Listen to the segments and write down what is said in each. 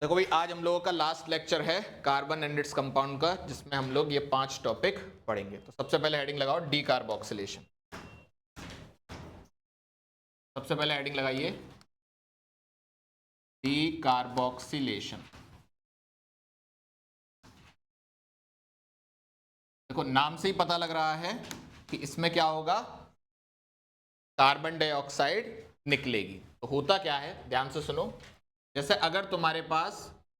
देखो भाई, आज हम लोगों का लास्ट लेक्चर है कार्बन एंड इट्स कंपाउंड का, जिसमें हम लोग ये 5 टॉपिक पढ़ेंगे। तो सबसे पहले हेडिंग लगाओ डी कार्बोक्सिलेशन। सबसे पहले हेडिंग लगाइए डी कार्बोक्सिलेशन। देखो नाम से ही पता लग रहा है कि इसमें क्या होगा, कार्बन डाइऑक्साइड निकलेगी। तो होता क्या है, ध्यान से सुनो। जैसे अगर तुम्हारे पास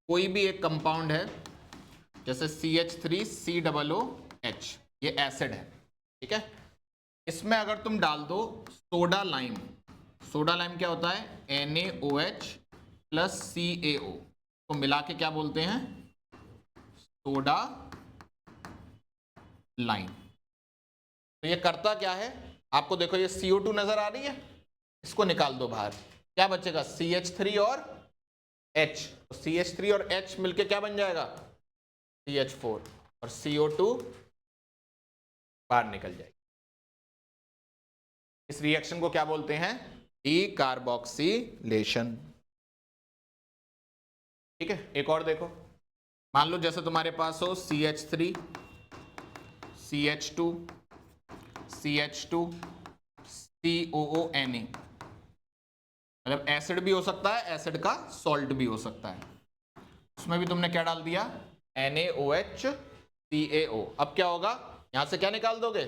कोई भी एक कंपाउंड है, जैसे CH3COOH, ये एसिड है, ठीक है। इसमें अगर तुम डाल दो सोडा लाइम, सोडा लाइम क्या होता है, NaOH प्लस CaO, तो मिला के क्या बोलते हैं, सोडा लाइम। तो ये करता क्या है, आपको देखो ये CO2 नजर आ रही है, इसको निकाल दो बाहर, क्या बचेगा CH3 और H। तो CH3 और H मिलके क्या बन जाएगा, CH4, और CO2 बाहर निकल जाएगी। इस रिएक्शन को क्या बोलते हैं, डी कार्बोक्सिलेशन। ठीक है, एक और देखो, मान लो जैसे तुम्हारे पास हो CH3 CH2 CH2 COONA, मतलब एसिड भी हो सकता है, एसिड का सॉल्ट भी हो सकता है। उसमें भी तुमने क्या डाल दिया, NaOH CaO। अब क्या होगा, यहां से क्या निकाल दोगे,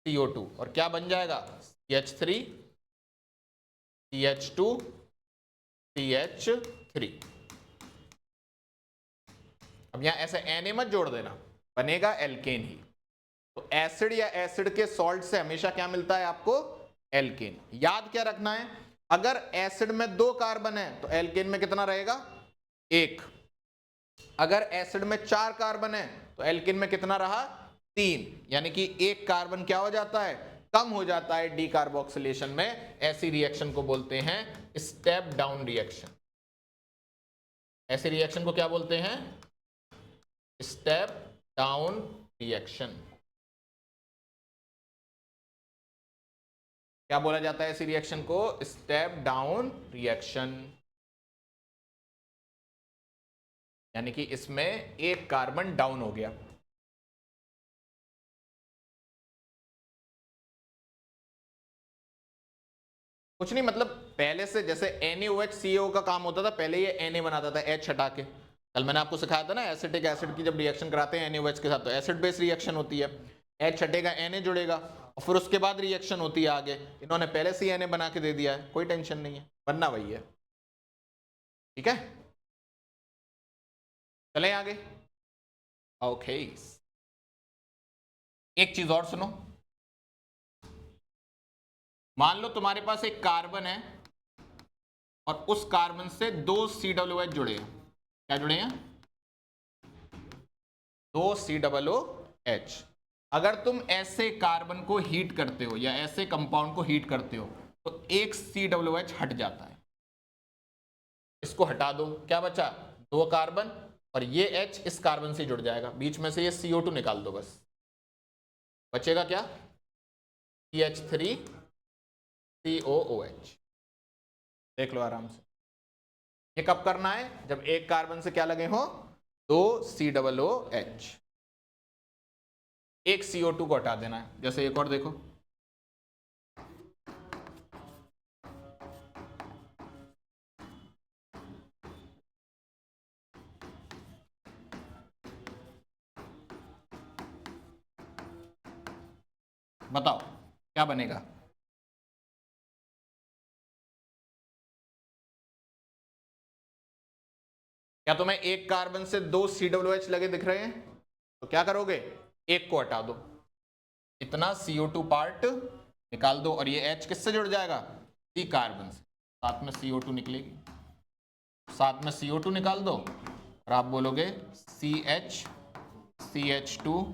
CO2, और क्या बन जाएगा, CH3 CH2 CH3। अब यहां ऐसे Na मत जोड़ देना, बनेगा एल्केन ही। तो एसिड या एसिड के सॉल्ट से हमेशा क्या मिलता है आपको, एल्केन। याद क्या रखना है, अगर एसिड में 2 कार्बन है तो एल्केन में कितना रहेगा, 1। अगर एसिड में 4 कार्बन है तो एल्केन में कितना रहा, 3। यानी कि 1 कार्बन क्या हो जाता है, कम हो जाता है डी कार्बोक्सिलेशन में। ऐसी रिएक्शन को बोलते हैं स्टेप डाउन रिएक्शन। ऐसे रिएक्शन को क्या बोलते हैं, स्टेप डाउन रिएक्शन। क्या बोला जाता है ऐसी रिएक्शन को, स्टेप डाउन रिएक्शन। यानी कि इसमें 1 कार्बन डाउन हो गया। कुछ नहीं, मतलब पहले से जैसे NaOH का काम होता था, पहले ये Na बनाता था H हटा के। कल मैंने आपको सिखाया था ना, एसिटिक एसिड की जब रिएक्शन कराते हैं NaOH के साथ तो एसिड बेस रिएक्शन होती है, H हटेगा Na जुड़ेगा, और फिर उसके बाद रिएक्शन होती है आगे। इन्होंने पहले से ही Na बना के दे दिया है, कोई टेंशन नहीं है, बनना वही है। ठीक है, चलें आगे। ओके, एक चीज और सुनो। मान लो तुम्हारे पास एक कार्बन है और उस कार्बन से 2 COOH जुड़े हैं। क्या जुड़े हैं, 2 COOH। अगर तुम ऐसे कार्बन को हीट करते हो या ऐसे कंपाउंड को हीट करते हो तो 1 COOH हट जाता है। इसको हटा दो, क्या बचा, 2 कार्बन, और ये H इस कार्बन से जुड़ जाएगा, बीच में से ये CO2 निकाल दो, बस बचेगा क्या, CH3COOH। देख लो आराम से। ये कब करना है, जब एक कार्बन से क्या लगे हो, 2 COOH। एक CO2 को हटा देना है। जैसे एक और देखो, बताओ क्या बनेगा, क्या तुम्हें एक कार्बन से 2 COOH लगे दिख रहे हैं, तो क्या करोगे, एक को हटा दो, इतना CO2 पार्ट निकाल दो, और ये H किससे जुड़ जाएगा, C कार्बन से, साथ में CO2 निकलेगी, साथ में CO2 निकाल दो, और आप बोलोगे CH CH2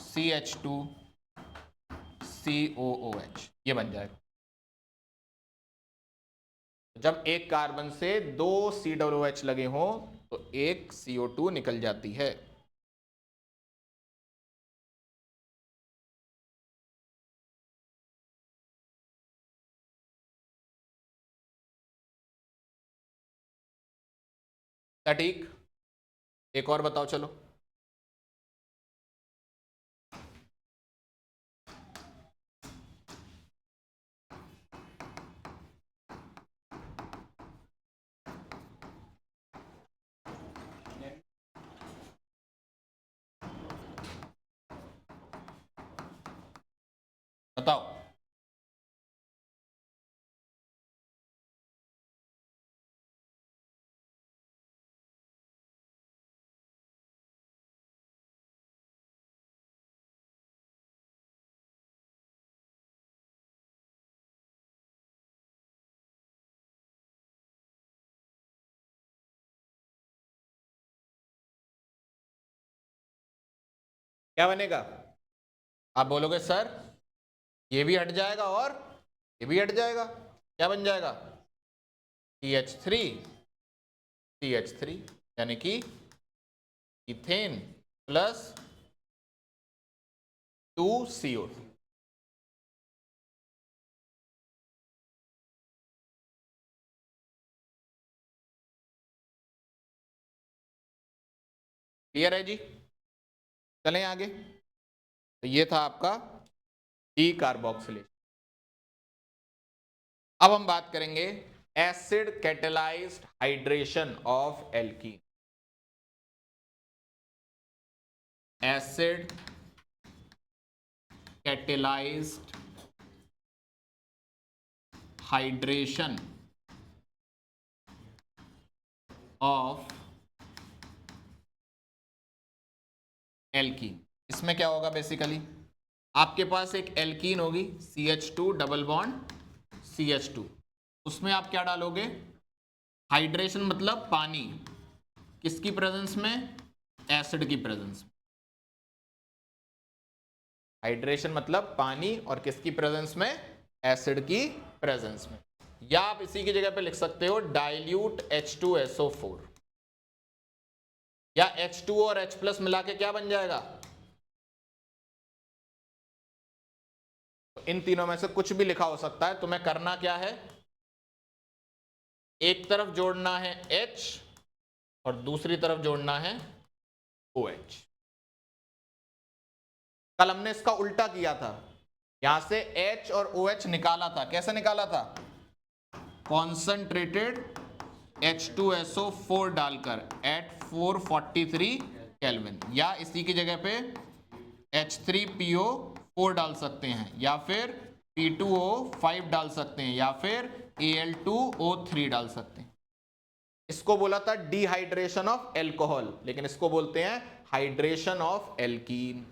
CH2 COOH, ये बन जाएगा। जब एक कार्बन से 2 COOH लगे हों तो एक CO2 निकल जाती है। सटीक। एक और बताओ चलो। बताओ। क्या बनेगा? आप बोलोगे सर ये भी हट जाएगा और ये भी हट जाएगा, क्या बन जाएगा? CH3 यानी कि इथेन प्लस 2CO2। क्लियर है जी? चलें आगे। तो ये था आपका डी कार्बोक्सिलेशन। अब हम बात करेंगे acid catalysed hydration of alkene. Acid catalysed hydration of alkene. इसमें क्या होगा बेसिकली, आपके पास एक एल्कीन होगी CH2 डबल बॉन्ड CH2, उसमें आप क्या डालोगे? हाइड्रेशन मतलब पानी, किसकी प्रेजेंस में? एसिड की प्रेजेंस में। हाइड्रेशन मतलब पानी और किसकी प्रेजेंस में? एसिड की प्रेजेंस में। या आप इसी की जगह पे लिख सकते हो डाइल्यूट H2SO4, या H2 और H प्लस मिला के क्या बन जाएगा? इन तीनों में से कुछ भी लिखा हो सकता है। तुम्हें करना क्या है, एक तरफ जोड़ना है H और दूसरी तरफ जोड़ना है OH। कल हमने इसका उल्टा किया था, यहां से H और OH निकाला था। कैसे निकाला था? कॉन्सेंट्रेटेड H2SO4 डालकर एट 443 केल्विन, या इसी की जगह पे H3PO4 डाल सकते हैं, या फिर P2O5 डाल सकते हैं, या फिर Al2O3 डाल सकते हैं। इसको बोला था डिहाइड्रेशन ऑफ एल्कोहल, लेकिन इसको बोलते हैं हाइड्रेशन ऑफ एल्कीन।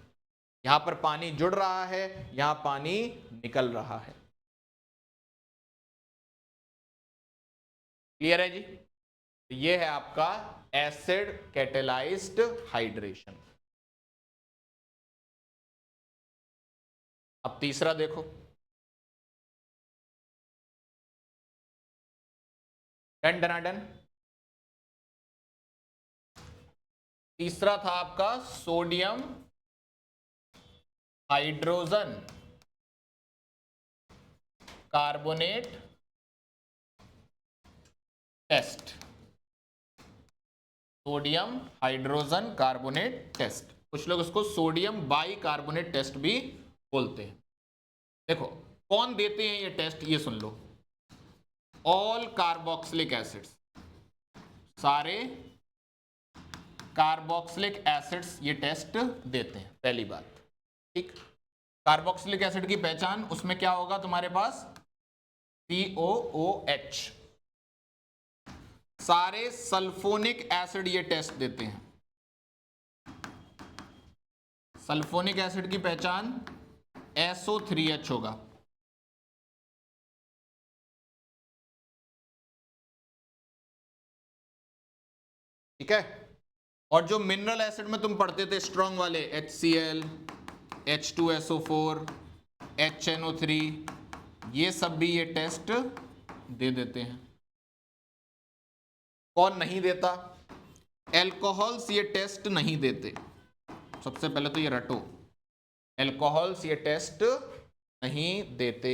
यहां पर पानी जुड़ रहा है, यहां पानी निकल रहा है। क्लियर है जी? ये है आपका एसिड कैटेलाइज्ड हाइड्रेशन। अब तीसरा देखो, डन डनाडन। तीसरा था आपका sodium hydrogen carbonate test. Sodium hydrogen carbonate test, कुछ लोग इसको सोडियम बाई कार्बोनेट टेस्ट भी बोलते हैं। देखो कौन देते हैं ये टेस्ट, ये सुन लो। ऑल कार्बोक्सिलिक एसिड्स, सारे कार्बोक्सिलिक एसिड्स ये टेस्ट देते हैं। पहली बात, ठीक। कार्बोक्सिलिक एसिड की पहचान, उसमें क्या होगा तुम्हारे पास? COOH। सारे सल्फोनिक एसिड ये टेस्ट देते हैं। सल्फोनिक एसिड की पहचान SO3H होगा। ठीक है। और जो मिनरल एसिड में तुम पढ़ते थे स्ट्रॉन्ग वाले, HCl, H2SO4, HNO3, ये सब भी ये टेस्ट दे देते हैं। कौन नहीं देता? एल्कोहल्स ये टेस्ट नहीं देते। सबसे पहले तो ये रटो, एल्कोहल्स ये टेस्ट नहीं देते।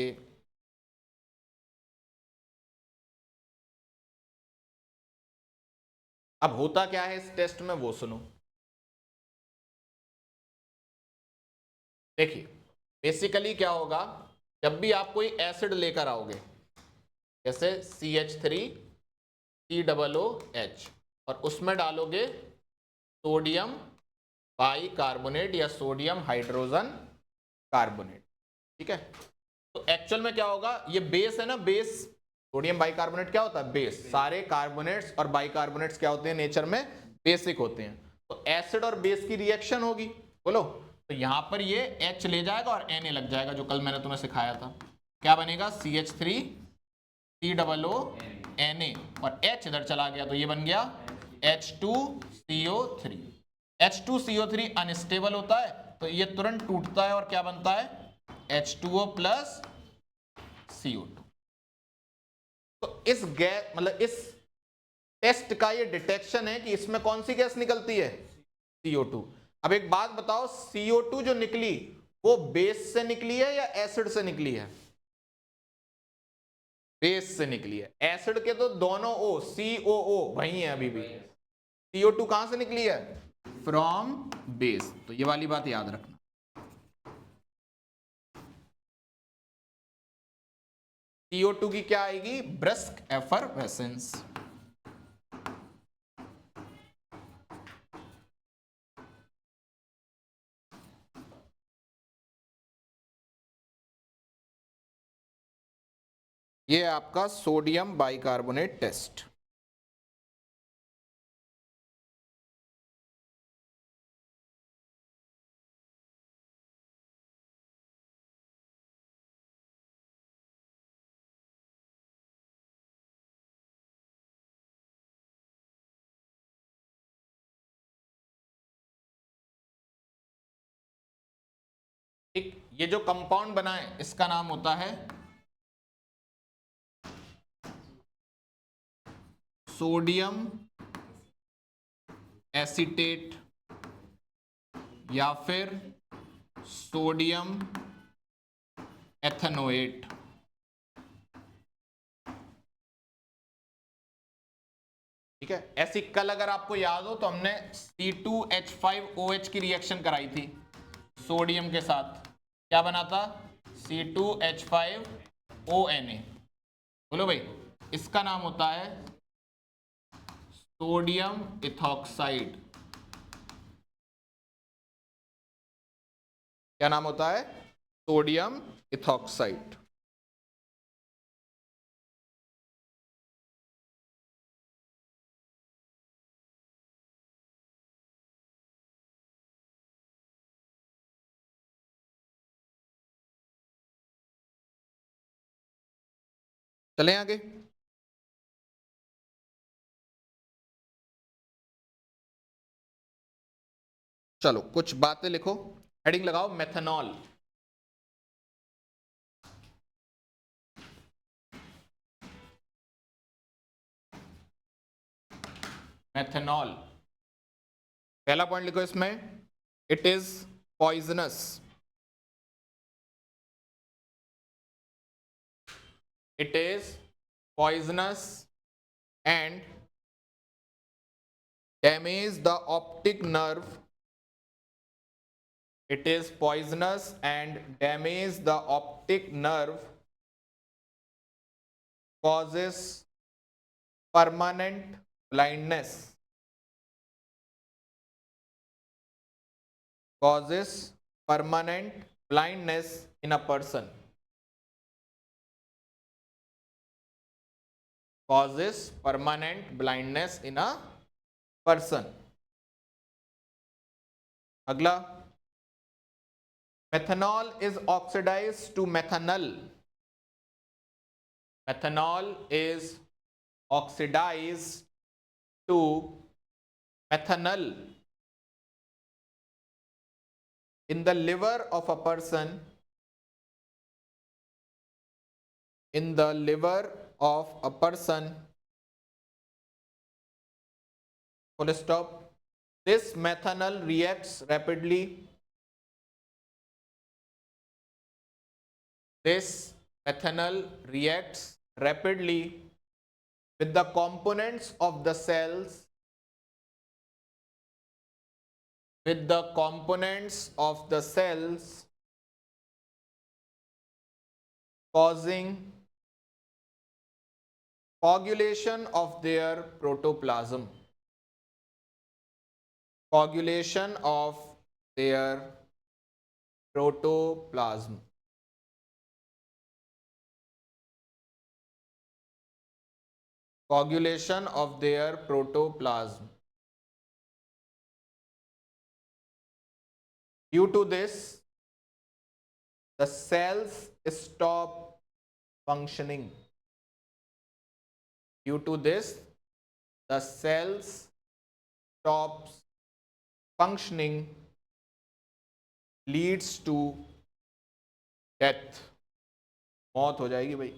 अब होता क्या है इस टेस्ट में वो सुनो। देखिए बेसिकली क्या होगा, जब भी आप कोई एसिड लेकर आओगे जैसे CH3COOH और उसमें डालोगे सोडियम बाइकार्बोनेट या सोडियम हाइड्रोजन कार्बोनेट, ठीक है। तो एक्चुअल में क्या होगा, ये बेस है ना, बेस सोडियम बाइकार्बोनेट क्या होता है, बेस। सारे कार्बोनेट्स और बाइकार्बोनेट्स क्या होते हैं नेचर में, बेसिक होते हैं। तो एसिड और बेस की रिएक्शन होगी, बोलो। तो यहां पर ये H ले जाएगा और Na लग जाएगा, जो कल मैंने तुम्हें सिखाया था। क्या बनेगा, CH3COONA और H इधर चला गया तो ये बन गया H2CO3। H2CO3 अनस्टेबल होता है तो ये तुरंत टूटता है और क्या बनता है, H2O प्लस CO2। तो इस गैस मतलब इस टेस्ट का ये डिटेक्शन है कि इसमें कौन सी गैस निकलती है, CO2। अब एक बात बताओ, CO2 जो निकली वो बेस से निकली है या एसिड से निकली है, बेस से निकली है। एसिड के तो दोनों O COO वही है अभी भी, CO2 कहां से निकली है, फ्रॉम बेस। तो ये वाली बात याद रखना। CO2 की क्या आएगी, ब्रिस्क एफरवेसेंस। ये आपका सोडियम बाइकार्बोनेट टेस्ट। ठीक, ये जो कंपाउंड बना है इसका नाम होता है सोडियम एसीटेट या फिर सोडियम एथेनोएट। ठीक है, ऐसी कल अगर आपको याद हो तो हमने C2H5OH की रिएक्शन कराई थी सोडियम के साथ, क्या बना था, C2H5ONA। बोलो भाई, इसका नाम होता है सोडियम इथॉक्साइड। क्या नाम होता है, सोडियम इथॉक्साइड। चलें आगे। चलो कुछ बातें लिखो, हेडिंग लगाओ मेथनॉल। मेथनॉल, पहला पॉइंट लिखो इसमें, it is poisonous. It is poisonous and damage the optic nerve. It is poisonous and damage the optic nerve, causes permanent blindness, causes permanent blindness in a person, causes permanent blindness in a person। अगला, methanol is oxidized to methanol। Methanol is oxidized to methanol in the liver of a person, in the liver of a person, full stop। This methanol reacts rapidly, this methanol reacts rapidly with the components of the cells with the components of the cells causing coagulation of their protoplasm. Coagulation of their protoplasm. Coagulation of their protoplasm. Due to this, the cells stop functioning. Due to this, the cells stops functioning, leads to death. मौत हो जाएगी भाई.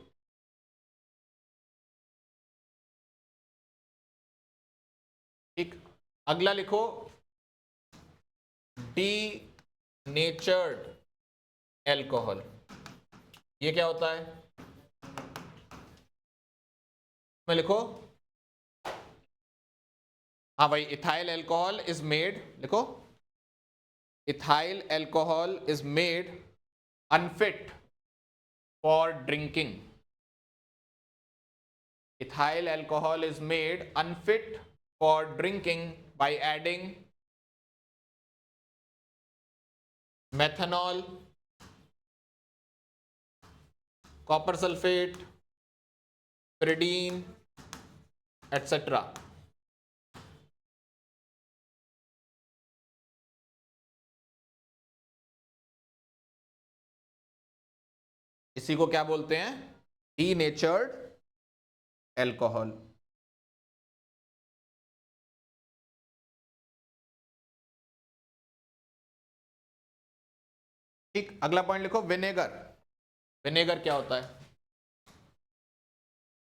ठीक, अगला लिखो denatured alcohol. ये क्या होता है? मैं लिखो, हाँ भाई, इथाइल एल्कोहल इज मेड, लिखो, ethyl alcohol is made unfit for drinking. Ethyl alcohol is made unfit for drinking by adding methanol, copper sulfate, pyridine, etc. इसी को क्या बोलते हैं? Denatured alcohol. ठीक, अगला पॉइंट लिखो विनेगर. विनेगर क्या होता है?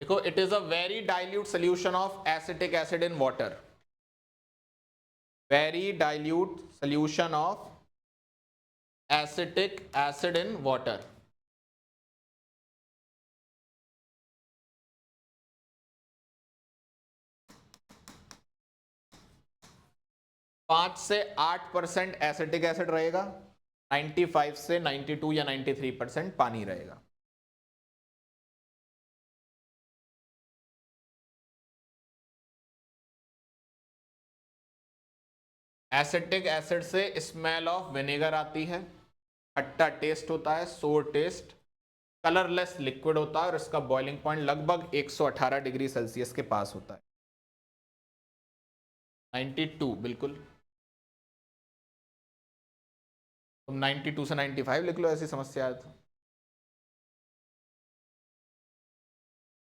देखो, it is a very dilute solution of acetic acid in water. Very dilute solution of acetic acid in water. पांच से 8% एसिटिक एसिड रहेगा, 95 से 92 या 93% पानी रहेगा. एसिटिक एसिड से स्मेल ऑफ विनेगर आती है, खट्टा टेस्ट होता है, सोर टेस्ट, कलरलेस लिक्विड होता है और इसका बॉइलिंग पॉइंट लगभग 118 डिग्री सेल्सियस के पास होता है. 92 बिल्कुल, तुम 92 से 95 लिख लो ऐसी समस्या है तो.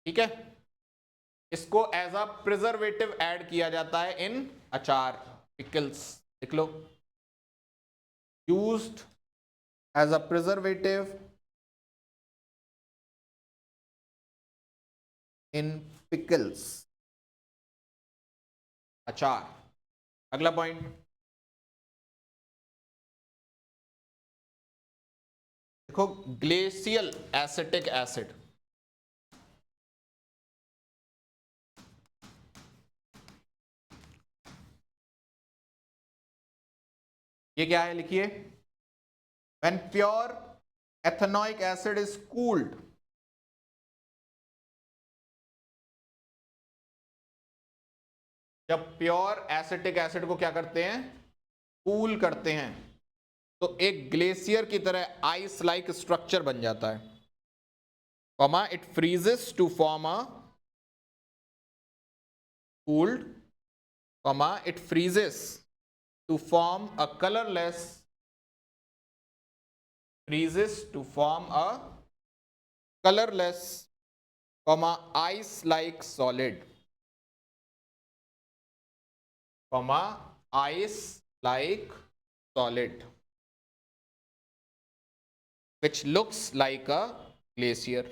ठीक है, इसको एज अ प्रिजर्वेटिव ऐड किया जाता है इन अचार, पिकल्स, लिख लो. Used as a preservative in pickles, achar. अगला पॉइंट, देखो ग्लेशियल एसिटिक एसिड. ये क्या है? लिखिए, when pure ethanoic acid is cooled, जब प्योर एसिटिक एसिड को क्या करते हैं? कूल करते हैं, तो एक ग्लेशियर की तरह आइस लाइक स्ट्रक्चर बन जाता है. Comma, it freezes to form a cooled, comma, it freezes to form a colorless, freezes to form a colorless, comma, ice like solid, comma, ice like solid, which looks like a glacier.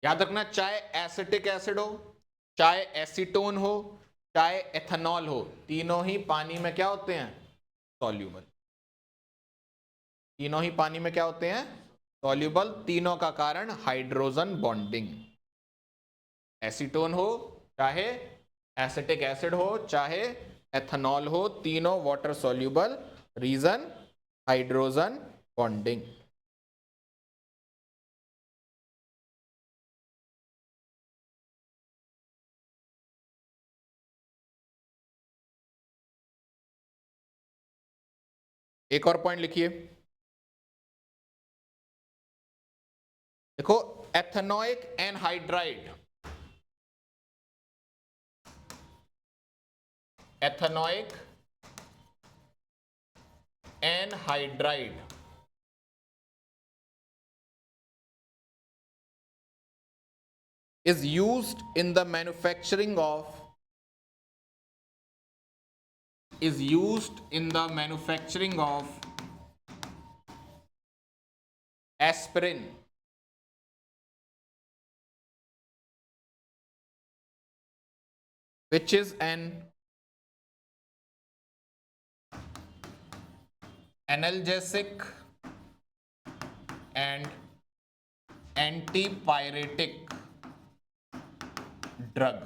याद रखना, चाहे acetic acid हो, चाहे acetone हो, चाहे ethanol हो, तीनों ही पानी में क्या होते हैं? सॉल्यूबल. तीनों ही पानी में क्या होते हैं? सॉल्यूबल. तीनों का कारण हाइड्रोजन बॉन्डिंग. एसीटोन हो, चाहे एसिटिक एसिड हो चाहे एथेनॉल हो, तीनों water soluble. Reason hydrogen bonding. एक और पॉइंट लिखिए, देखो ethanoic anhydride, ethanoic anhydride is used in the manufacturing of aspirin, which is an analgesic and antipyretic drug।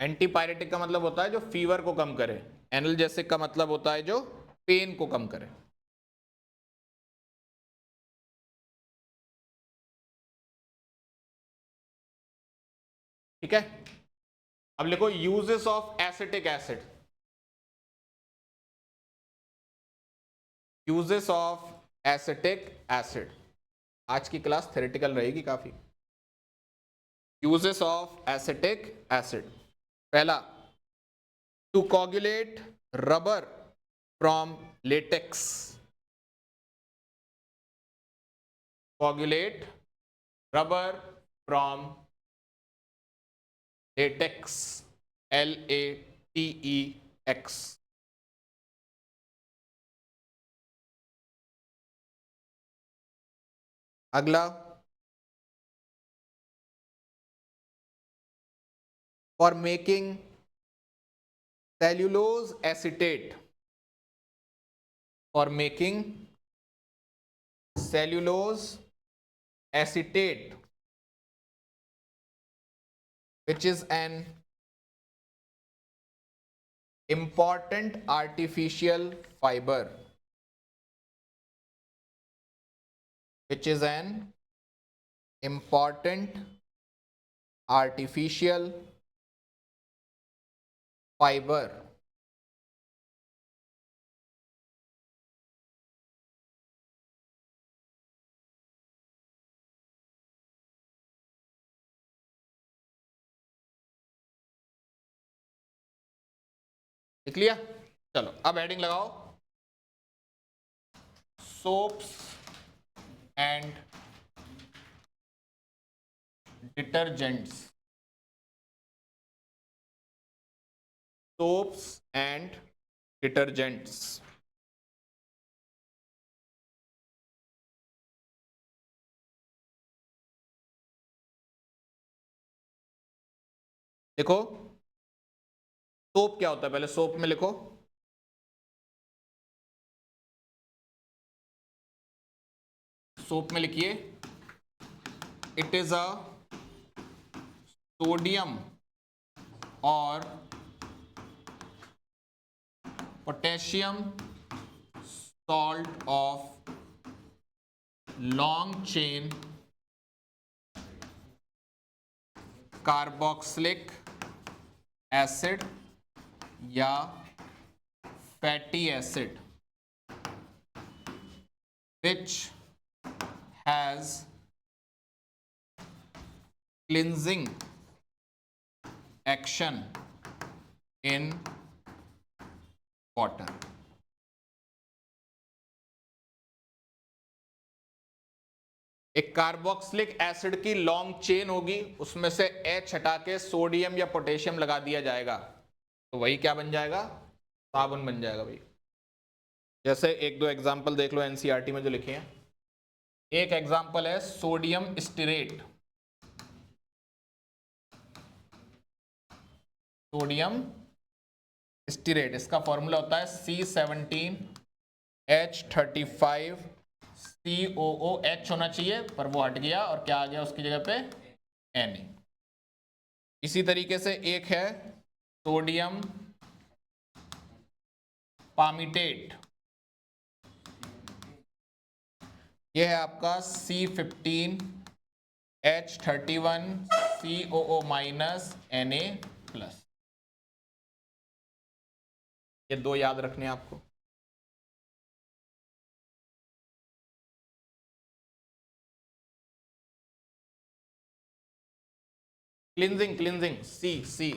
Antipyretic का मतलब होता है जो फीवर को कम करे, एनाल्जेसिक का मतलब होता है जो पेन को कम करे। ठीक है, अब लिखो uses of acetic acid, uses of acetic acid. आज की क्लास थ्योरेटिकल रहेगी काफी। यूजेस ऑफ एसिटिक एसिड, पहला to coagulate rubber from latex, coagulate rubber from latex, LATEX। अगला for making cellulose acetate, for making cellulose acetate which is an important artificial fiber, which is an important artificial fiber। लिख लिया, चलो अब heading लगाओ, soaps and detergents, soaps and detergents. देखो soap क्या होता है, पहले सोप में लिखो, सोप में लिखिए इट इज अ सोडियम और potassium salt of long chain carboxylic acid या fatty acid which has cleansing action in water। एक कार्बोक्सिलिक एसिड की लॉन्ग चेन होगी, उसमें से H हटा के सोडियम या पोटेशियम लगा दिया जाएगा, तो वही क्या बन जाएगा, साबुन बन जाएगा भाई। जैसे एक दो एग्जांपल देख लो एनसीईआरटी में जो लिखे हैं। एक एग्जांपल है सोडियम स्टीरेट, सोडियम स्टीरेट, इसका फॉर्मूला होता है C17 H35 COOH होना चाहिए, पर वो हट गया और क्या आ गया उसकी जगह पे Na। इसी तरीके से एक है सोडियम पामिटेट, ये है आपका C15H31 COO minus Na plus. ये दो याद रखने हैं आपको। क्लिनजिंग सी।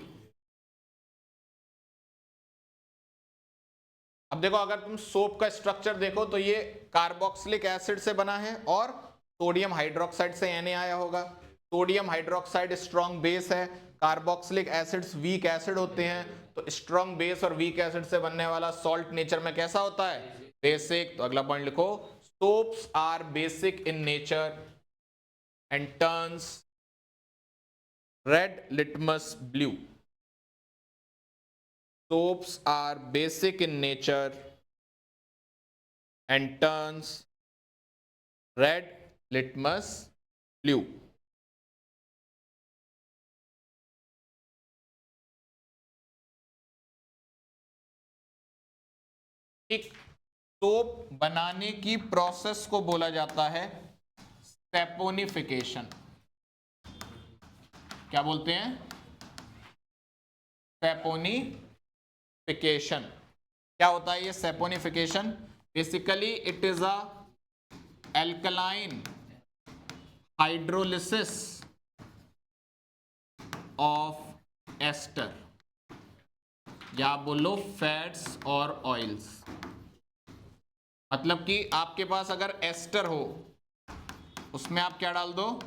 अब देखो, अगर तुम सोप का स्ट्रक्चर देखो तो ये कार्बोक्सिलिक एसिड से बना है और सोडियम हाइड्रोक्साइड से Na आया होगा। सोडियम हाइड्रोक्साइड स्ट्रॉन्ग बेस है, कार्बोक्सिलिक एसिड्स वीक एसिड होते हैं, तो स्ट्रॉन्ग बेस और वीक एसिड से बनने वाला सॉल्ट नेचर में कैसा होता है? बेसिक। तो अगला पॉइंट लिखो, soaps are basic in nature and turns red litmus blue. Soaps are basic in nature and turns red litmus blue. एक सोप बनाने की प्रोसेस को बोला जाता है सैपोनिफिकेशन। क्या बोलते हैं? सैपोनिफिकेशन। क्या होता है ये saponification? Basically it is a alkaline hydrolysis of ester, या बोलो फैट्स और ऑयल्स। मतलब कि आपके पास अगर एस्टर हो, उसमें आप क्या डाल दो?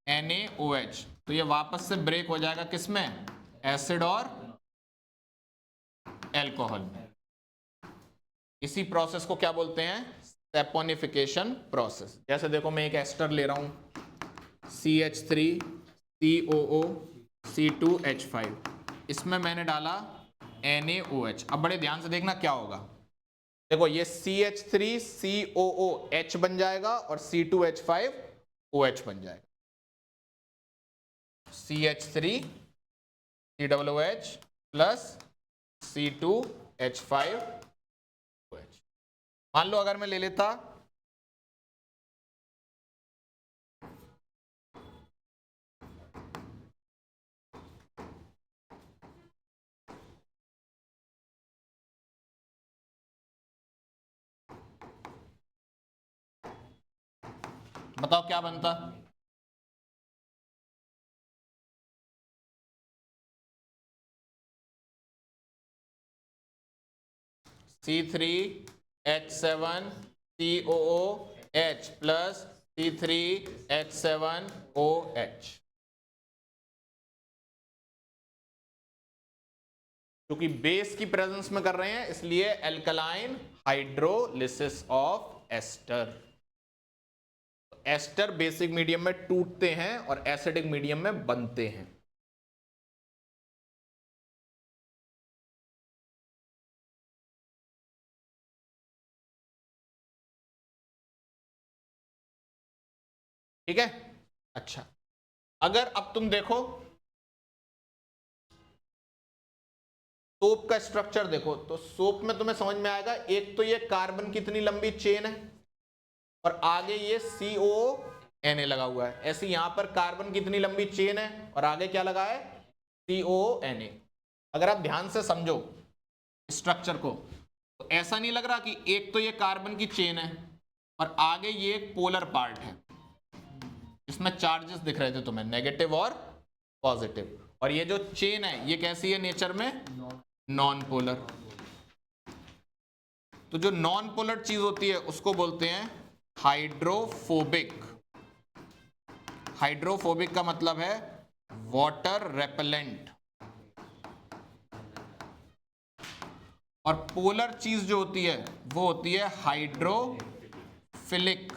NaOH, तो ये वापस से ब्रेक हो जाएगा किसमें? एसिड और एल्कोहल में। इसी प्रोसेस को क्या बोलते हैं? Saponification process. जैसे देखो, मैं एक एस्टर ले रहा हूं CH3COO C2H5, इसमें मैंने डाला NaOH। अब बड़े ध्यान से देखना क्या होगा। देखो, ये CH3COOH बन जाएगा और C2H5OH बन जाएगा। CH3COOH plus C2H5OH। मान लो अगर मैं ले लेता बताओ क्या बनता? C3H7COOH plus C3H7OH। क्योंकि बेस की प्रेजेंस में कर रहे हैं, इसलिए alkaline hydrolysis of ester. Ester basic medium में टूटते हैं और एसिडिक मीडियम में बनते हैं। ठीक है? अच्छा, अगर अब तुम देखो सोप का स्ट्रक्चर देखो, तो सोप में तुम्हें समझ में आएगा, एक तो ये कार्बन कितनी लंबी चेन है और आगे ये COONA लगा हुआ है। ऐसे यहां पर कार्बन कितनी लंबी चेन है और आगे क्या लगा है? COONA। अगर आप ध्यान से समझो स्ट्रक्चर को, तो ऐसा नहीं लग रहा कि एक तो ये कार्बन की चेन है और आगे ये एक पोलर पार्ट है, इसमें चार्जेस दिख रहे थे तुम्हें, नेगेटिव और पॉजिटिव। और ये जो चेन है ये कैसी है नेचर में? Non polar. तो जो नॉन पोलर चीज होती है उसको बोलते हैं हाइड्रोफोबिक। हाइड्रोफोबिक का मतलब है वाटर रेपेलेंट। और पोलर चीज जो होती है वो होती है हाइड्रोफिलिक,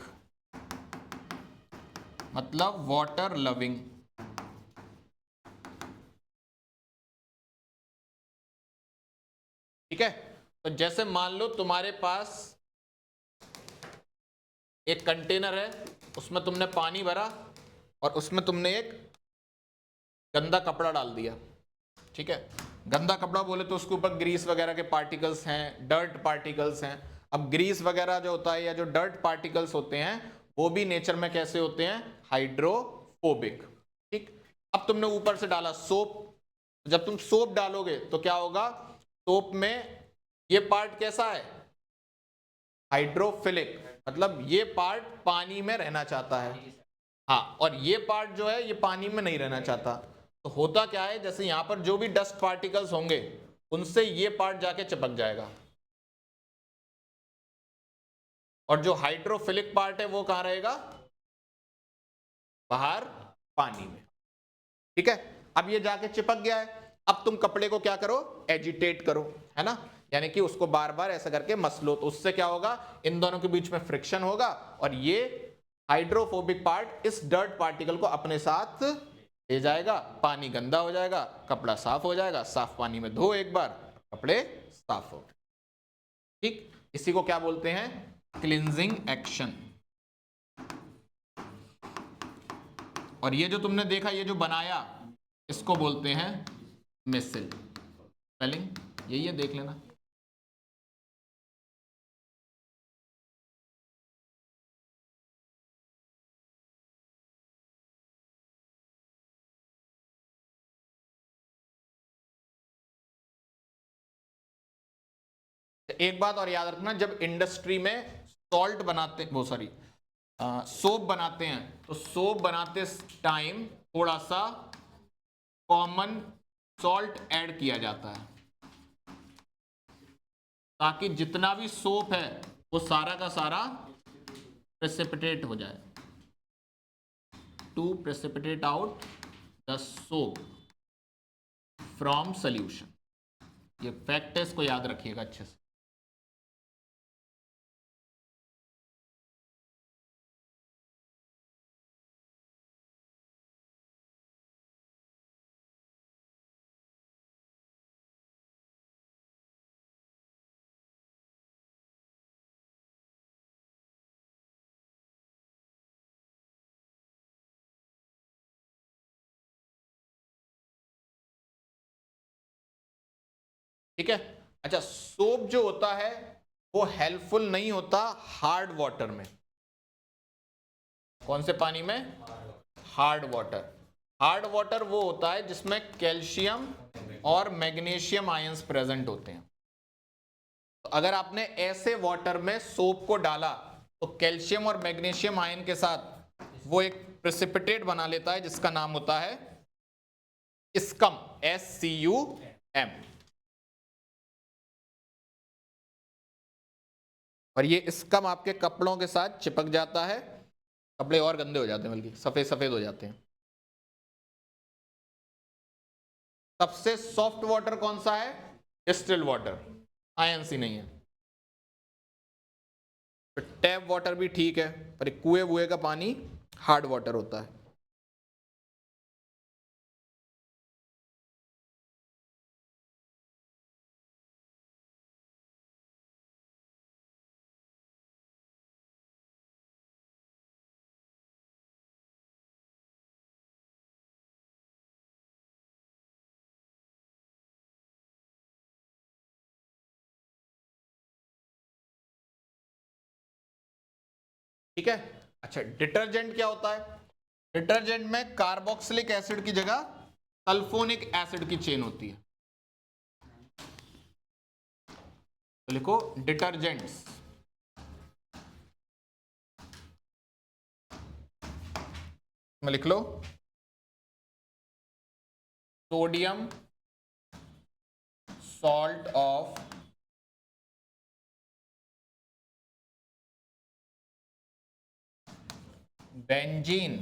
मतलब वाटर लविंग। ठीक है? तो जैसे मान लो तुम्हारे पास एक कंटेनर है, उसमें तुमने पानी भरा और उसमें तुमने एक गंदा कपड़ा डाल दिया, ठीक है। गंदा कपड़ा बोले तो उसके ऊपर ग्रीस वगैरह के पार्टिकल्स हैं, डर्ट पार्टिकल्स हैं। अब ग्रीस वगैरह जो होता है या जो डर्ट पार्टिकल्स होते हैं वो भी नेचर में कैसे होते हैं, हाइड्रोफोबिक, ठीक। अब तुमने ऊपर से डाला सोप, जब तुम सोप डालोगे तो क्या होगा, सोप में ये पार्ट कैसा है, हाइड्रोफिलिक, मतलब ये पार्ट पानी में रहना चाहता है, हाँ, और ये पार्ट जो है ये पानी में नहीं रहना चाहता। तो होता क्या है, जैसे यहां पर जो भी डस्ट पार्टिकल्स होंगे उनसे ये पार्ट जाके चिपक जाएगा, और जो हाइड्रोफिलिक पार्ट है वो कहां रहेगा, बाहर पानी में, ठीक है। अब ये जाके चिपक गया है, अब तुम कपड़े को क्या करो, एजिटेट करो, है ना, यानी कि उसको बार बार ऐसा करके मसलो, तो उससे क्या होगा, इन दोनों के बीच में फ्रिक्शन होगा और ये हाइड्रोफोबिक पार्ट इस डर्ट पार्टिकल को अपने साथ ले जाएगा, पानी गंदा हो जाएगा, कपड़ा साफ हो जाएगा, साफ पानी में धो एक बार, कपड़े साफ हो, ठीक। इसी को क्या बोलते हैं, क्लींजिंग एक्शन। और ये जो तुमने देखा, ये जो बनाया, इसको बोलते हैं मिसल। स्पेलिंग यही है, देख लेना। एक बात और याद रखना, जब इंडस्ट्री में सॉल्ट बनाते, वो सॉरी सोप बनाते हैं, तो सोप बनाते टाइम थोड़ा सा कॉमन सॉल्ट ऐड किया जाता है, ताकि जितना भी सोप है वो सारा का सारा प्रेसिपिटेट हो जाए, to precipitate out the soap from solution. ये फैक्ट है, इसको याद रखिएगा अच्छे से। ठीक है, अच्छा, सोप जो होता है वो हेल्पफुल नहीं होता हार्ड वाटर में। कौन से पानी में, हार्ड वाटर। हार्ड वाटर वो होता है जिसमें कैल्शियम और मैग्नीशियम आयंस प्रेजेंट होते हैं। तो अगर आपने ऐसे वाटर में सोप को डाला तो कैल्शियम और मैग्नीशियम आयन के साथ वो एक प्रेसिपिटेट बना लेता है जिसका नाम होता है स्कम, SCUM। और ये स्कम आपके कपड़ों के साथ चिपक जाता है, कपड़े और गंदे हो जाते हैं, बल्कि सफेद सफेद हो जाते हैं। सबसे सॉफ्ट वाटर कौन सा है, डिस्टिल वाटर, आयंस ही नहीं है। तो टैप वाटर भी ठीक है, पर कुएं वुए का पानी हार्ड वाटर होता है। ठीक है, अच्छा, डिटर्जेंट क्या होता है, डिटर्जेंट में कार्बोक्सिलिक एसिड की जगह सल्फोनिक एसिड की चेन होती है। तो लिखो डिटर्जेंट्स, में लिख लो sodium salt of benzene,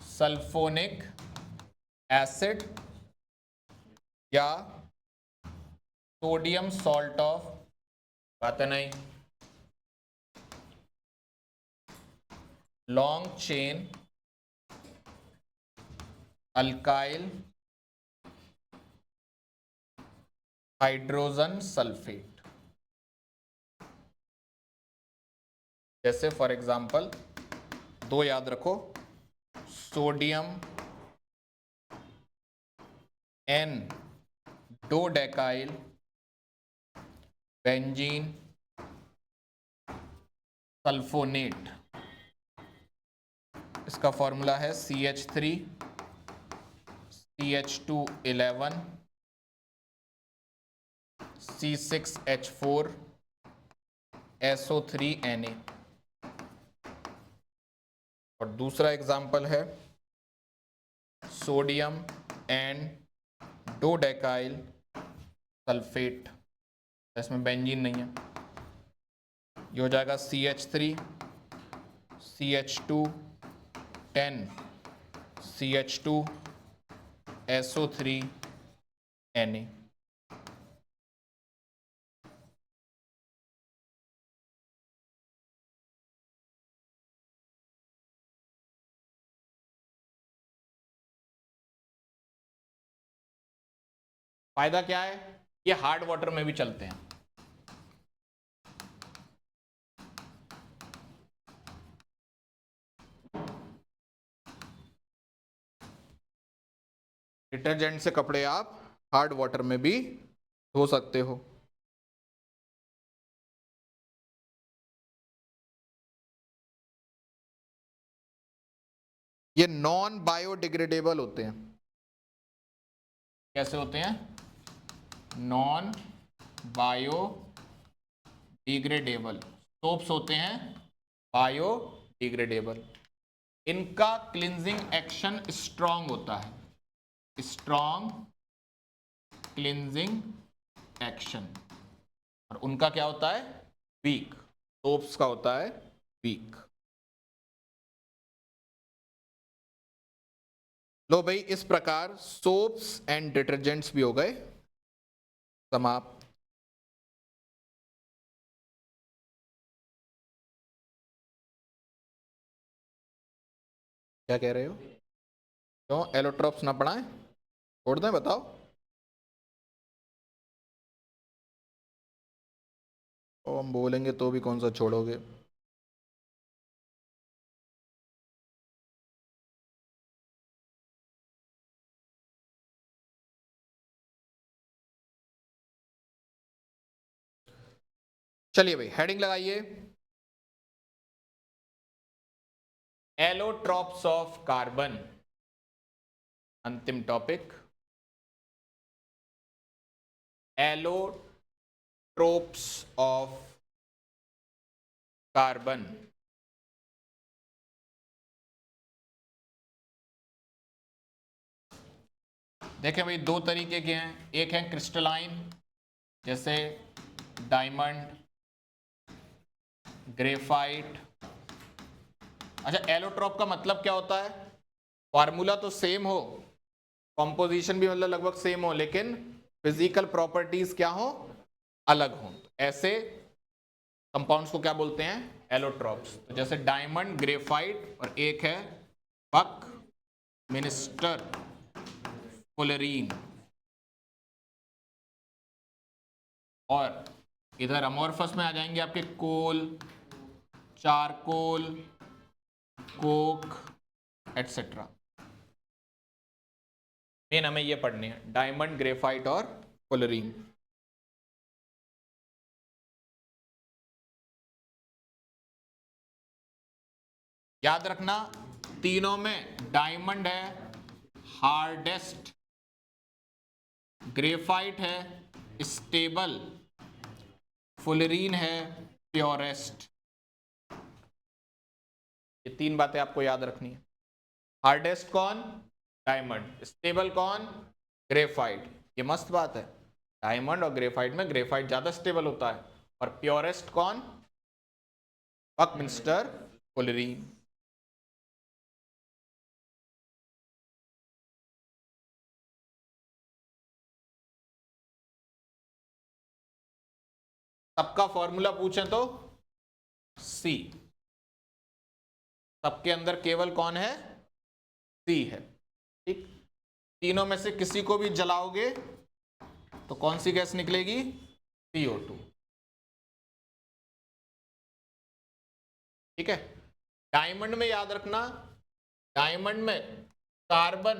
sulphonic acid या सोडियम सॉल्ट ऑफ, बात है नहीं, long chain alkyl hydrogen sulphate. जैसे फॉर एग्जांपल दो याद रखो, sodium n dodecyl benzene sulphonate, इसका फॉर्मूला है CH3 CH2 11 C6H4 SO3 Na। और दूसरा एग्जाम्पल है सोडियम एंड डोडेकाइल सल्फेट, इसमें बेंजीन नहीं है, ये हो जाएगा CH3 CH2 10 CH2 SO3 Na। फायदा क्या है, ये हार्ड वाटर में भी चलते हैं। डिटर्जेंट से कपड़े आप हार्ड वाटर में भी धो सकते हो। ये नॉन बायोडिग्रेडेबल होते हैं। कैसे होते हैं? Non biodegradable. सोप्स होते हैं बायोडिग्रेडेबल। इनका क्लिंजिंग एक्शन स्ट्रॉन्ग होता है, स्ट्रॉन्ग क्लिंजिंग एक्शन, और उनका क्या होता है? वीक। सोप्स का होता है वीक। लो भाई, इस प्रकार सोप्स एंड डिटर्जेंट्स भी हो गए समाप्त। क्या कह रहे हो? क्यों एलोट्रॉप्स ना पढ़ाएं? छोड़ दें? बताओ। तो हम बोलेंगे तो भी कौन सा छोड़ोगे? चलिए भाई, हेडिंग लगाइए, एलोट्रॉप्स ऑफ कार्बन। अंतिम टॉपिक, एलोट्रोप्स ऑफ कार्बन। देखें भाई, दो तरीके के हैं, एक है क्रिस्टलाइन जैसे डायमंड, ग्रेफाइट। अच्छा, एलोट्रॉप का मतलब क्या होता है? फार्मूला तो सेम हो, कंपोजिशन भी मतलब लगभग सेम हो, लेकिन फिजिकल प्रॉपर्टीज क्या हो? अलग हो। ऐसे कंपाउंड्स को क्या बोलते हैं? एलोट्रॉप्स। तो जैसे डायमंड, ग्रेफाइट, और एक है बक मिनिस्टर फुलरीन। और इधर अमोर्फस में आ जाएंगे आपके कोल, चारकोल, कोक, एटसेट्रा। मेन हमें ये पढ़ने हैं, डायमंड, ग्रेफाइट और फुलरीन। याद रखना, तीनों में डायमंड है हार्डेस्ट, ग्रेफाइट है स्टेबल, फुलरीन है प्योरेस्ट। ये तीन बातें आपको याद रखनी है। हार्डेस्ट कौन? डायमंड। स्टेबल कौन? ग्रेफाइट। ये मस्त बात है, डायमंड और ग्रेफाइट में ग्रेफाइट ज्यादा स्टेबल होता है। और प्योरेस्ट कौन? Buckminster fullerene. सबका फॉर्मूला पूछें तो सी। सबके अंदर केवल कौन है? सी है। ठीक, तीनों में से किसी को भी जलाओगे तो कौन सी गैस निकलेगी? CO2। ठीक है। डायमंड में याद रखना, डायमंड में कार्बन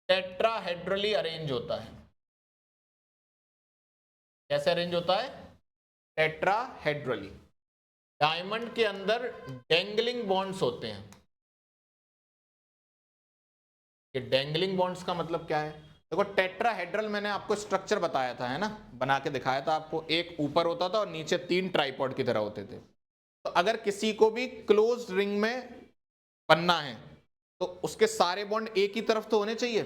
टेट्राहेड्रली अरेंज होता है। कैसे अरेंज होता है? टेट्राहेड्रली। डायमंड के अंदर डेंगलिंग बॉन्ड्स होते हैं। ये डेंगलिंग बॉन्ड्स का मतलब क्या है? देखो टेट्राहेड्रल मैंने आपको स्ट्रक्चर बताया था, है ना, बना के दिखाया था आपको। एक ऊपर होता था और नीचे 3 ट्राइपॉड की तरह होते थे। तो अगर किसी को भी क्लोज्ड रिंग में बनना है तो उसके सारे बॉन्ड एक ही तरफ तो होने चाहिए।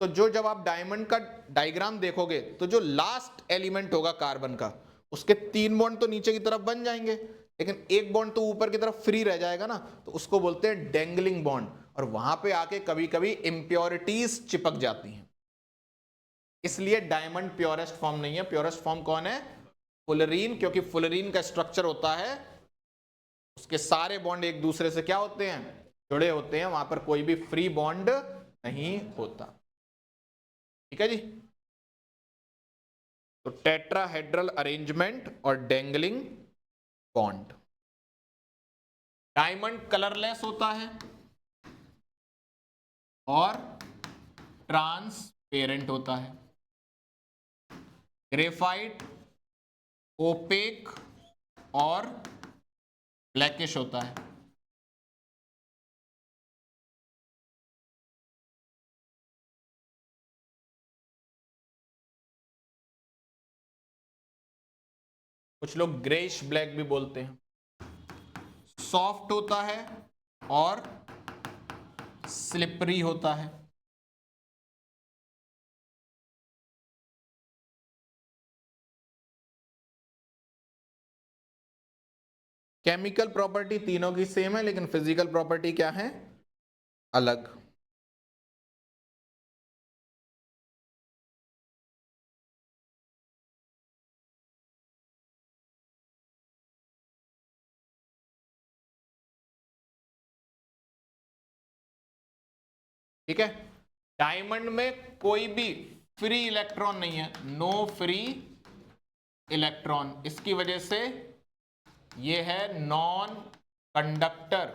तो जब आप डायमंड का डायग्राम देखोगे तो जो लास्ट एलिमेंट होगा कार्बन का, उसके 3 बॉन्ड तो नीचे की तरफ बन जाएंगे, लेकिन एक बॉन्ड तो ऊपर की तरफ फ्री रह जाएगा ना, तो उसको बोलते हैं डेंगलिंग बॉन्ड। और वहां पे आके कभी कभी इंप्योरिटीज चिपक जाती हैं, इसलिए डायमंड प्योरेस्ट फॉर्म नहीं है। प्योरेस्ट फॉर्म कौन है? फुलरीन, क्योंकि फुलरीन का स्ट्रक्चर होता है, उसके सारे बॉन्ड एक दूसरे से क्या होते हैं? जुड़े होते हैं, वहां पर कोई भी फ्री बॉन्ड नहीं होता। ठीक है जी। तो टेट्राहेड्रल अरेंजमेंट और डेंगलिंग बॉन्ड। डायमंड कलरलेस होता है और ट्रांसपेरेंट होता है। ग्रेफाइट ओपेक और ब्लैकिश होता है। कुछ लोग ग्रेइश ब्लैक भी बोलते हैं। सॉफ्ट होता है और स्लिपरी होता है। केमिकल प्रॉपर्टी तीनों की सेम है, लेकिन फिजिकल प्रॉपर्टी क्या है? अलग। ठीक है। डायमंड में कोई भी फ्री इलेक्ट्रॉन नहीं है, नो फ्री इलेक्ट्रॉन। इसकी वजह से ये है non conductor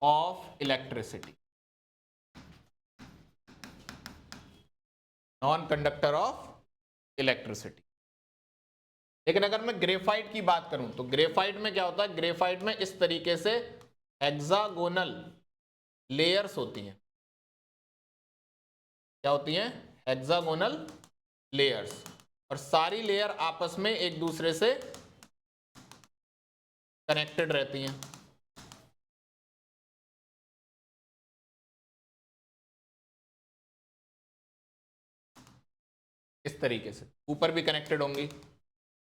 of electricity, non conductor of electricity. लेकिन अगर मैं ग्रेफाइट की बात करूं तो ग्रेफाइट में क्या होता है? ग्रेफाइट में इस तरीके से हेक्सागोनल लेयर्स होती हैं। क्या होती हैं? Hexagonal layers. और सारी लेयर आपस में एक दूसरे से कनेक्टेड रहती हैं। इस तरीके से ऊपर भी कनेक्टेड होंगी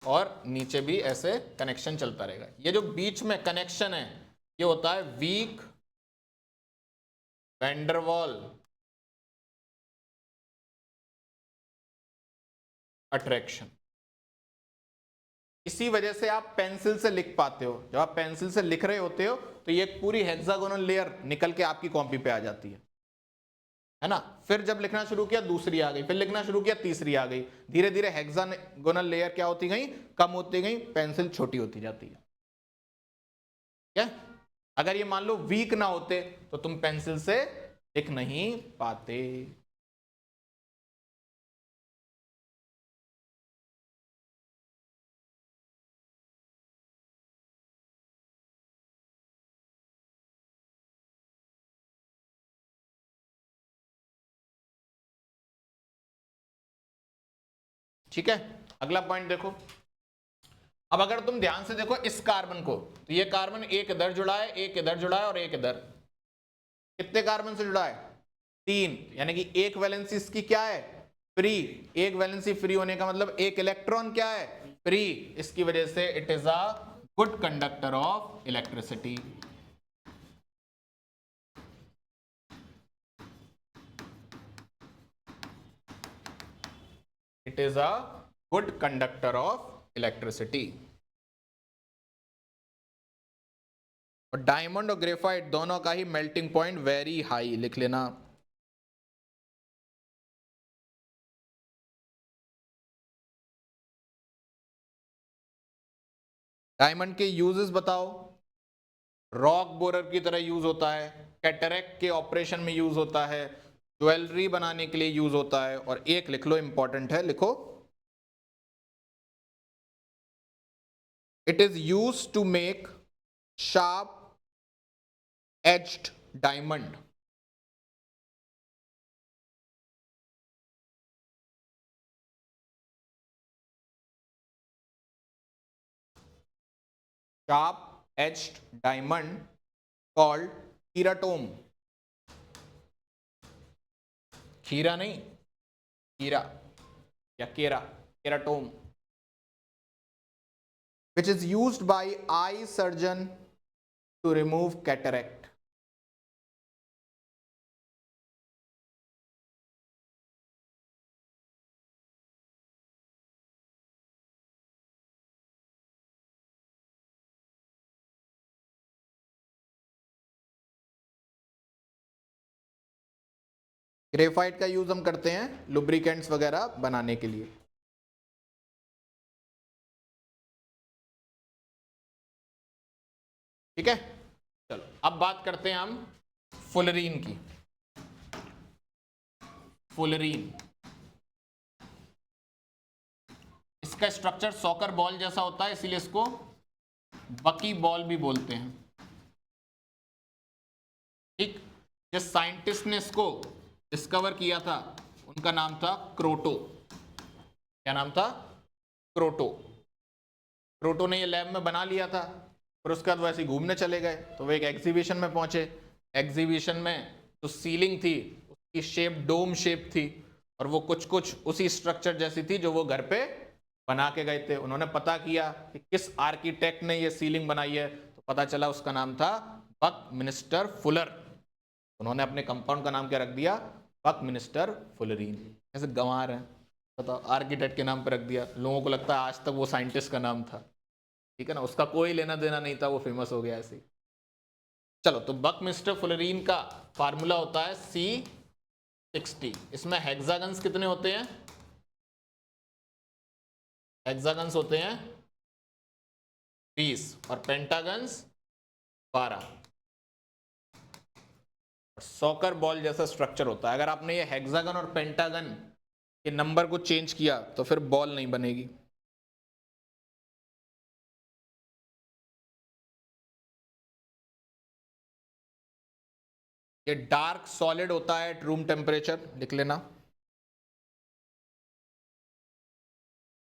और नीचे भी ऐसे कनेक्शन चलता रहेगा। ये जो बीच में कनेक्शन है ये होता है वीक वैंडरवाल अट्रैक्शन। इसी वजह से आप पेंसिल से लिख पाते हो। जब आप पेंसिल से लिख रहे होते हो तो ये पूरी हेक्सागोनल लेयर निकल के आपकी कॉपी पे आ जाती है ना। फिर जब लिखना शुरू किया दूसरी आ गई, फिर लिखना शुरू किया तीसरी आ गई। धीरे धीरे हेक्सागोनल लेयर क्या होती गई? कम होती गई, पेंसिल छोटी होती जाती है। क्या? अगर ये मान लो वीक ना होते तो तुम पेंसिल से लिख नहीं पाते। ठीक है। अगला पॉइंट देखो। अब अगर तुम ध्यान से देखो इस कार्बन को, तो ये कार्बन एक इधर जुड़ा है, एक इधर जुड़ा है और एक इधर। कितने कार्बन से जुड़ा है? 3। यानी कि एक वैलेंसी इसकी क्या है? फ्री। एक वैलेंसी फ्री होने का मतलब एक इलेक्ट्रॉन क्या है? फ्री। इसकी वजह से it is a good conductor of electricity. It is a good conductor of electricity. और डायमंड और ग्रेफाइट दोनों का ही मेल्टिंग पॉइंट वेरी हाई लिख लेना। डायमंड के यूजेस बताओ। रॉक बोरर की तरह यूज होता है, कैटरेक्ट के ऑपरेशन में यूज होता है, ज्वेलरी बनाने के लिए यूज होता है, और एक लिख लो, इंपॉर्टेंट है, लिखो, it is use to make sharp edged diamond. Sharp edged diamond called keratome. खीरा नहीं, कीरा या केरा, keratome, which is used by eye surgeon to remove cataract. Graphite का यूज हम करते हैं लुब्रिकेंट्स वगैरह बनाने के लिए। ठीक है, चलो अब बात करते हैं हम फुलरीन की। फुलरीन, इसका स्ट्रक्चर सॉकर बॉल जैसा होता है, इसीलिए इसको बकी बॉल भी बोलते हैं। ठीक, जिस साइंटिस्ट ने इसको डिस्कवर किया था उनका नाम था क्रोटो। क्या नाम था? क्रोटो। क्रोटो ने ये लैब में बना लिया था, फिर उसके बाद वैसे घूमने चले गए, तो वो एक एग्जीबिशन में पहुंचे। एग्जीबिशन में जो सीलिंग थी उसकी शेप डोम शेप थी, और वो कुछ कुछ उसी स्ट्रक्चर जैसी थी जो वो घर पे बना के गए थे। उन्होंने पता किया कि किस आर्किटेक्ट ने ये सीलिंग बनाई है, तो पता चला उसका नाम था बकमिंस्टर फुलर। उन्होंने अपने कंपाउंड का नाम क्या रख दिया? Buckminster fullerene. ऐसे गंवार हैं, बताओ, आर्किटेक्ट के नाम पर रख दिया। लोगों को लगता है आज तक वो साइंटिस्ट का नाम था। ठीक है ना, उसका कोई लेना देना नहीं था, वो फेमस हो गया ऐसे। चलो, तो बकमिंस्टर फुलरीन का फार्मूला होता है C60। इसमें हेक्सागन्स कितने होते हैं? हेक्सागन्स होते हैं 20 और पेंटागन्स 12। सॉकर बॉल जैसा स्ट्रक्चर होता है। अगर आपने ये हेक्सागन और पेंटागन के नंबर को चेंज किया तो फिर बॉल नहीं बनेगी। ये डार्क सॉलिड होता है एट रूम टेम्परेचर, लिख लेना।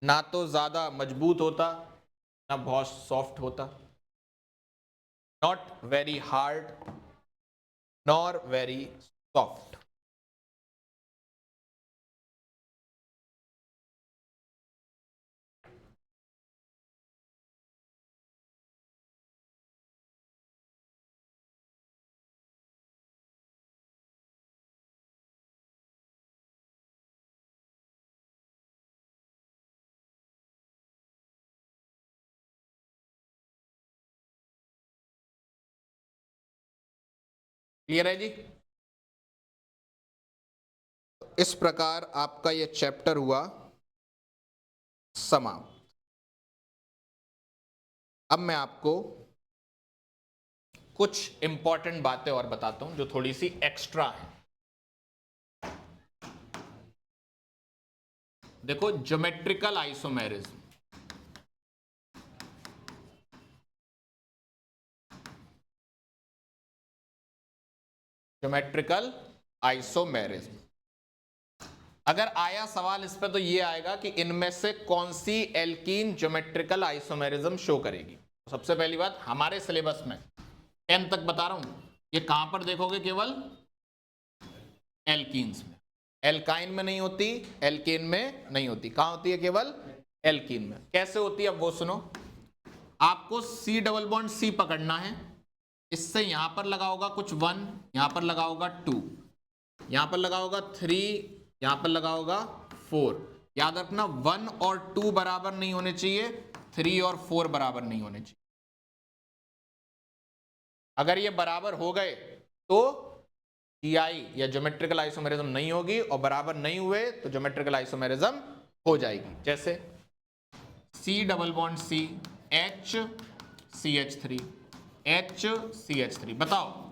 ना तो ज्यादा मजबूत होता ना बहुत सॉफ्ट होता, not very hard nor very soft. Clear है जी? इस प्रकार आपका ये चैप्टर हुआ समाप्त। अब मैं आपको कुछ इंपॉर्टेंट बातें और बताता हूं जो थोड़ी सी एक्स्ट्रा है। देखो, ज्योमेट्रिकल आइसोमेरिज्म, ज्योमेट्रिकल आइसोमेरिज्म, अगर आया सवाल इस पे तो ये आएगा कि इनमें से कौन सी एल्कीन ज्योमेट्रिकल आइसोमेरिज्म शो करेगी। सबसे पहली बात, हमारे सिलेबस में 10 तक बता रहा हूं, ये कहां पर देखोगे? केवल एल्कीन्स में। एल्काइन में नहीं होती, एल्केन में नहीं होती। कहां होती है? केवल एल्कीन में। कैसे होती है अब वो सुनो। आपको C डबल बॉन्ड C पकड़ना है, इससे यहां पर लगा होगा कुछ 1, यहां पर लगा होगा 2, यहां पर लगा होगा 3, यहां पर लगा होगा 4। याद रखना 1 और 2 बराबर नहीं होने चाहिए, 3 और 4 बराबर नहीं होने चाहिए। अगर ये बराबर हो गए तो GI या ज्योमेट्रिकल आइसोमेरिज्म नहीं होगी, और बराबर नहीं हुए तो ज्योमेट्रिकल आइसोमेरिज्म हो जाएगी। जैसे C double bond C HCH3 HCH3। बताओ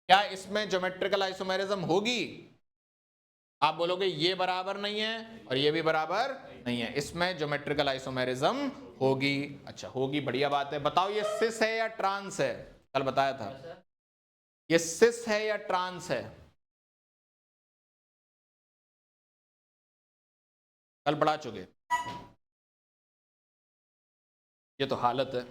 क्या इसमें ज्योमेट्रिकल आइसोमेरिज्म होगी? आप बोलोगे ये बराबर नहीं है और ये भी बराबर नहीं है, इसमें ज्योमेट्रिकल आइसोमेरिज्म होगी। अच्छा होगी, बढ़िया बात है। बताओ ये सिस है या ट्रांस है? कल बताया था, ये सिस है या ट्रांस है? कल पढ़ा चुके। ये तो हालत है।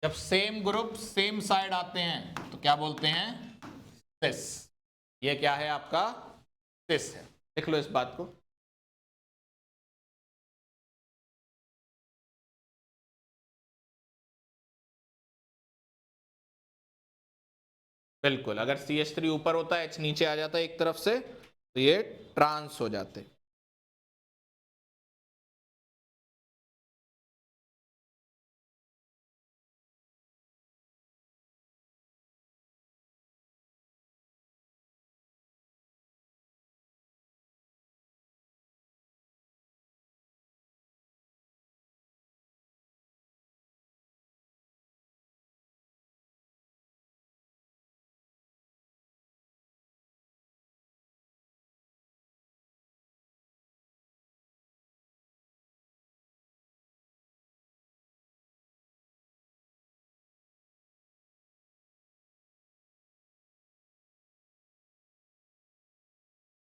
जब सेम ग्रुप सेम साइड आते हैं तो क्या बोलते हैं? सिस। ये क्या है आपका? सिस है। देख लो इस बात को। बिल्कुल, अगर CH3 ऊपर होता है, H नीचे आ जाता है एक तरफ से, तो ये ट्रांस हो जाते।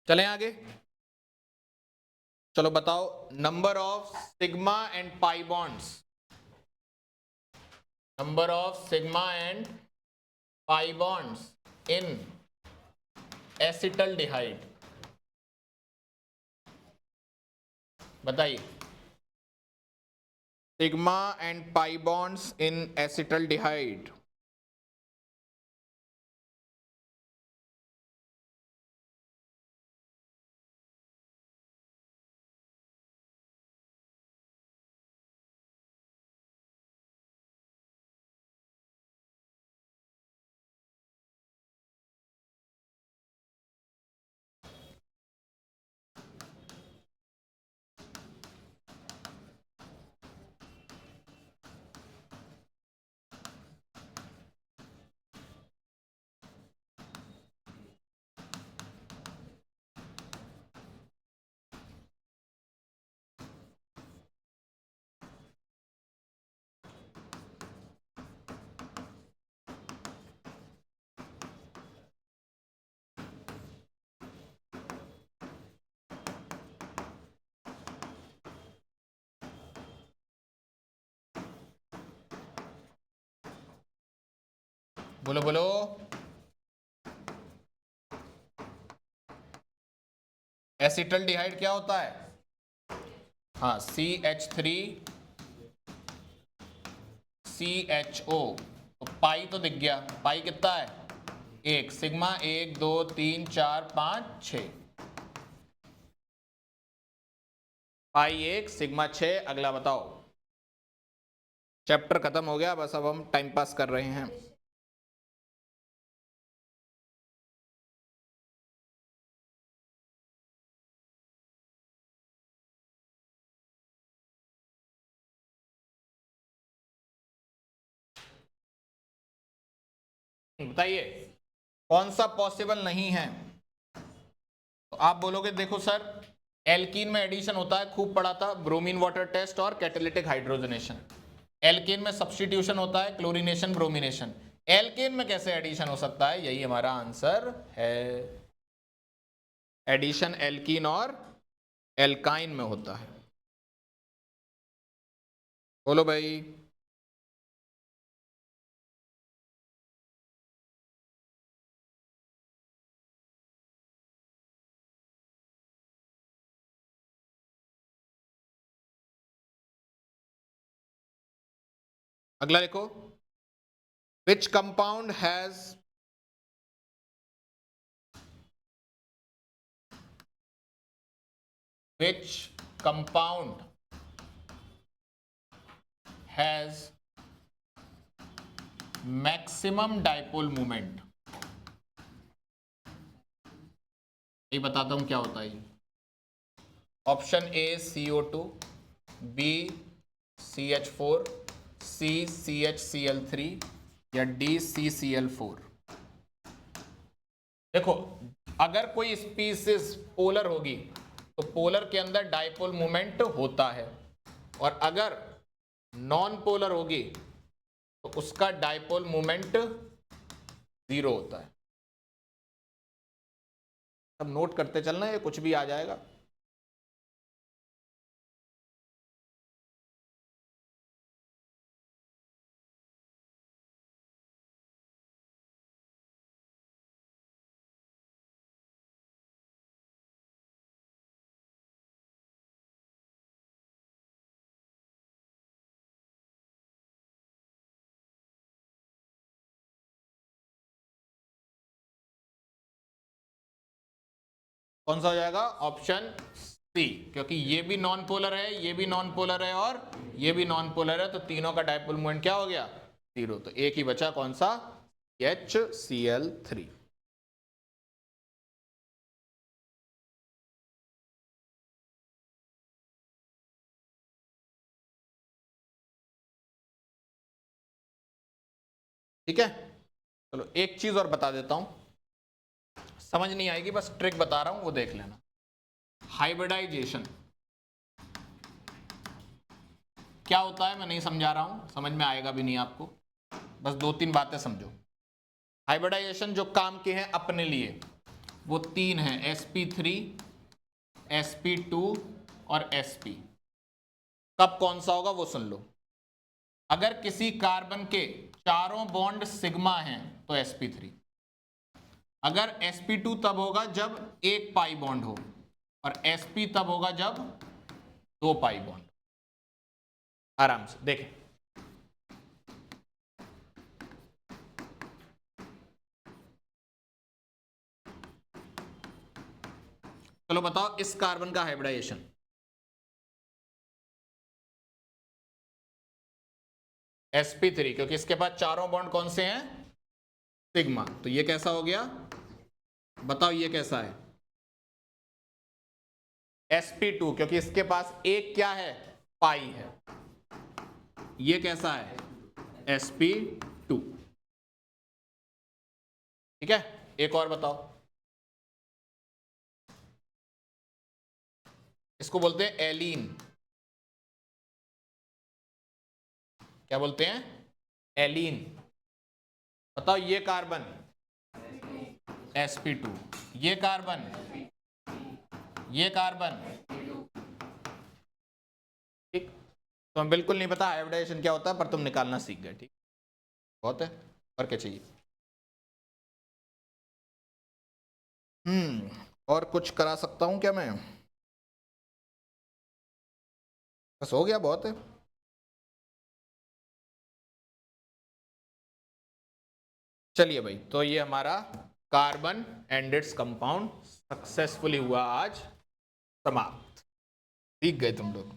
चलें आगे। चलो बताओ, number of sigma and pi bonds, number of sigma and pi bonds in acetaldehyde. बताइए, sigma and pi bonds in acetaldehyde. बोलो बोलो। एसिटल्डिहाइड क्या होता है? हाँ, CH3CHO। तो पाई तो दिख गया, पाई कितना है? एक। सिग्मा 1 2 3 4 5 6, पाई 1 सिग्मा 6। अगला बताओ। चैप्टर खत्म हो गया, बस अब हम टाइम पास कर रहे हैं। बताइए कौन सा पॉसिबल नहीं है? तो आप बोलोगे देखो सर, एल्कीन में एडिशन होता है, खूब पढ़ा था, ब्रोमीन वाटर टेस्ट और कैटालिटिक हाइड्रोजनेशन। एल्केन में सब्स्टिट्यूशन होता है, क्लोरीनेशन ब्रोमिनेशन। एल्केन में कैसे एडिशन हो सकता है? यही हमारा आंसर है। एडिशन एल्कीन और एल्काइन में होता है। बोलो भाई। अगला देखो, which compound has which compound has maximum dipole moment? ये बताता हूं क्या होता है। Option A CO2, B CH4, C CHCl3 या डी CCl4। देखो अगर कोई स्पीसीज पोलर होगी तो पोलर के अंदर डाइपोल मोमेंट होता है, और अगर नॉन पोलर होगी तो उसका डाइपोल मोमेंट 0 होता है। अब नोट करते चलना, ये कुछ भी आ जाएगा। कौन सा हो जाएगा? ऑप्शन सी, क्योंकि ये भी नॉन पोलर है, ये भी नॉन पोलर है और ये भी नॉन पोलर है, तो तीनों का डाइपोल मोमेंट क्या हो गया? 0। तो एक ही बचा, कौन सा? HCl3। ठीक है, चलो एक चीज और बता देता हूं, समझ नहीं आएगी, बस ट्रिक बता रहा हूं, वो देख लेना। हाइब्रिडाइजेशन क्या होता है मैं नहीं समझा रहा हूं, समझ में आएगा भी नहीं आपको, बस 2-3 बातें समझो। हाइब्रिडाइजेशन जो काम के हैं अपने लिए वो 3 हैं, sp3, sp2 और sp। कब कौन सा होगा वो सुन लो। अगर किसी कार्बन के चारों बॉन्ड सिग्मा हैं तो sp3। अगर sp2 तब होगा जब एक पाई बॉन्ड हो, और sp तब होगा जब 2 पाई बॉन्ड। आराम से देखें, चलो बताओ इस कार्बन का हाइब्रिडाइजेशन। sp3, क्योंकि इसके पास चारों बॉन्ड कौन से हैं? सिग्मा, तो ये कैसा हो गया? बताओ ये कैसा है? sp2, क्योंकि इसके पास एक क्या है? पाई है। ये कैसा है? sp2। ठीक है, एक और बताओ। इसको बोलते हैं एलीन। क्या बोलते हैं? एलीन। बताओ ये कार्बन sp2, ये कार्बन, ये कार्बन। ठीक, तो हमें बिल्कुल नहीं पता हाइब्रिडाइजेशन क्या होता है, पर तुम निकालना सीख गए। ठीक, बहुत है, और क्या चाहिए? और कुछ करा सकता हूं क्या मैं? बस हो गया, बहुत है। चलिए भाई, तो ये हमारा carbon and its compound successfully हुआ आज समाप्त। सीख गए तुम लोग।